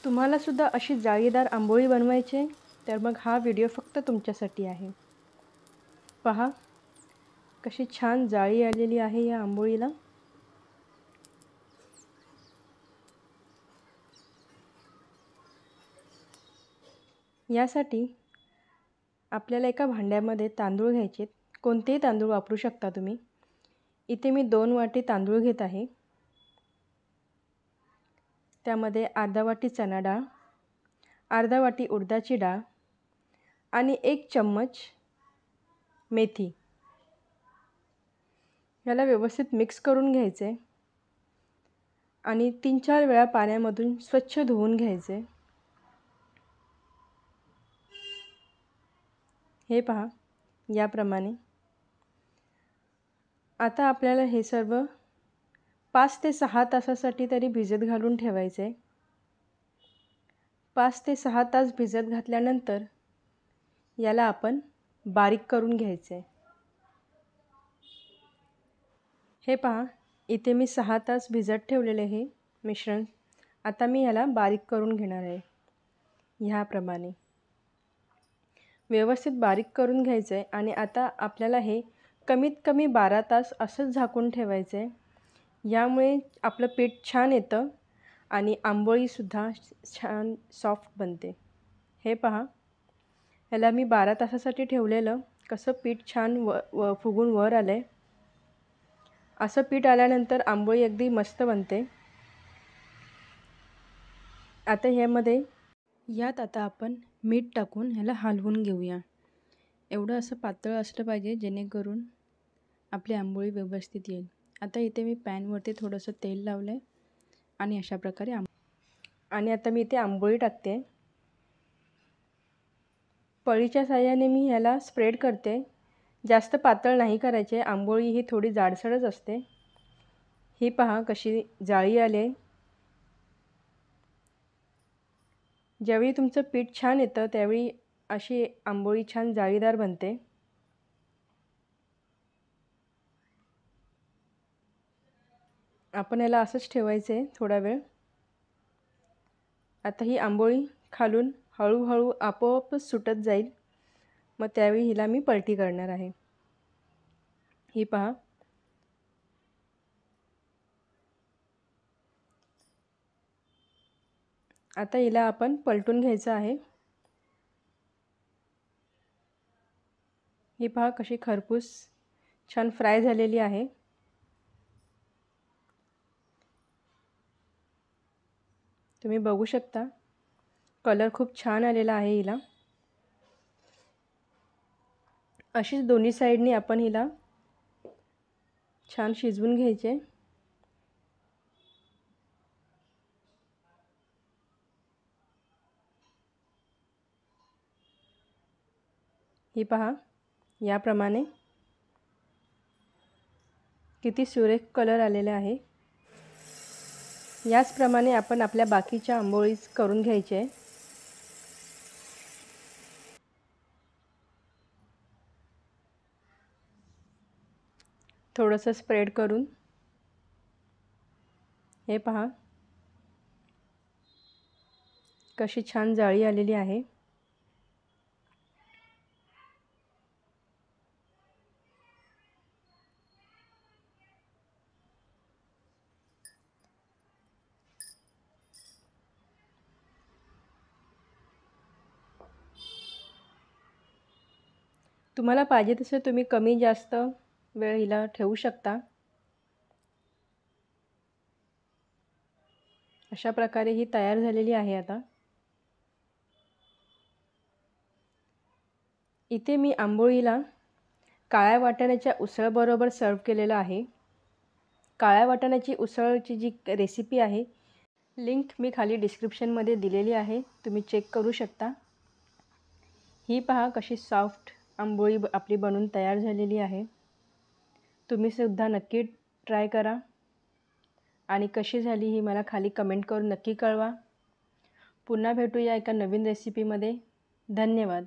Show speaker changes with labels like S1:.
S1: तुम्हाला सुद्धा अशी जाळीदार आंबोळी बनवायची तर मग हा व्हिडिओ फक्त तुमच्यासाठी आहे। पहा कशी छान जाळी आलेली आहे या आंबोळीला। यासाठी आपल्याला एका भांड्यामध्ये तांदूळ घ्यायचे, कोणतेही तांदूळ वापरू शकता तुम्ही। इथे मी 2 वाटी तांदूळ घेत आहे। त्यामध्ये अर्धा वाटी चणा डाळ, अर्धा वाटी उडदाची डाळ आणि 1 चम्मच मेथी। याला व्यवस्थित मिक्स करून घ्यायचे आणि 3-4 वेळा पाण्यामधून स्वच्छ धुवून घ्यायचे। हे पहा याप्रमाणे। आता आपल्याला हे सर्व 5 ते 6 तासासाठी तरी भिजत घालून ठेवायचे। 5 ते 6 तास भिजत घातल्यानंतर याला आपण बारीक करून घ्यायचे। हे पहा इथे मी 6 तास भिजत ठेवलेले हे मिश्रण। आता मी याला बारीक करून घेणार आहे। ह्याप्रमाणे व्यवस्थित बारीक करून घ्यायचे आणि आता आपल्याला हे कमीत कमी 12 तास असंच झाकून ठेवायचे। यामुळे आपलं पीठ छान येतं आणि आंबोळीसुद्धा छान सॉफ्ट बनते। हे पहा याला मी 12 तासासाठी ठेवलेलं, कसं पीठ छान फुगून वर आलं आहे। असं पीठ आल्यानंतर आंबोळी अगदी मस्त बनते। आता यात आता आपण मीठ टाकून ह्याला हलवून घेऊया। एवढं असं पातळ असलं पाहिजे जेणेकरून आपली आंबोळी व्यवस्थित येईल। आता इथे मी पॅनवरती थोडंसं तेल लावलं आहे आणि अशा प्रकारे आणि आता मी इथे आंबोळी टाकते। पळीच्या साहाय्याने मी ह्याला स्प्रेड करते। जास्त पातळ नाही करायचे, आंबोळी ही थोडी जाडसरच असते। ही पहा कशी जाळी आली। ज्यावेळी तुमचं पीठ छान येतं त्यावेळी अशी आंबोळी छान जाळीदार बनते। आपण याला असंच ठेवायचे थोडा वेळ। आता ही आंबोळी खालून हळूहळू आपोआपच सुटत जाईल, मग त्यावेळी हिला मी पलटी करणार आहे। ही पहा आता हिला आपण पलटून घ्यायचं आहे। ही पहा कशी खरपूस छान फ्राय झालेली आहे। तुम्ही बघू शकता कलर खूप छान आलेला आहे हिला। अशीच दोन्ही साइडनी आपण हिला छान शिजवून घ्यायचे। ही पहा याप्रमाणे किती सुरेख कलर आलेला आहे। याचप्रमाणे आपण आपल्या बाकीच्या आंबोळी करून घ्यायचे। थोडंसं स्प्रेड करून हे पहा कशी छान जाळी आलेली आहे। तुम्हाला पाहिजे तसे तुम्ही कमी जास्त वेळ हिला ठेवू शकता। अशा प्रकारे ही तयार झालेली आहे। आता इथे मी आंबोळीला काळ्या वाटाण्याच्या उसळबरोबर सर्व केलेलं आहे। काळ्या वाटाण्याची उसळची जी रेसिपी आहे लिंक मी खाली डिस्क्रिप्शनमध्ये दिलेली आहे, तुम्ही चेक करू शकता। ही पहा कशी सॉफ्ट आंबोळी आपली बनून तयार झालेली आहे। तुम्ही सुद्धा नक्की ट्राय करा आणि कशी झाली ही मला खाली कमेंट करून नक्की कळवा। पुन्हा भेटूया एका नवीन रेसिपीमध्ये। धन्यवाद।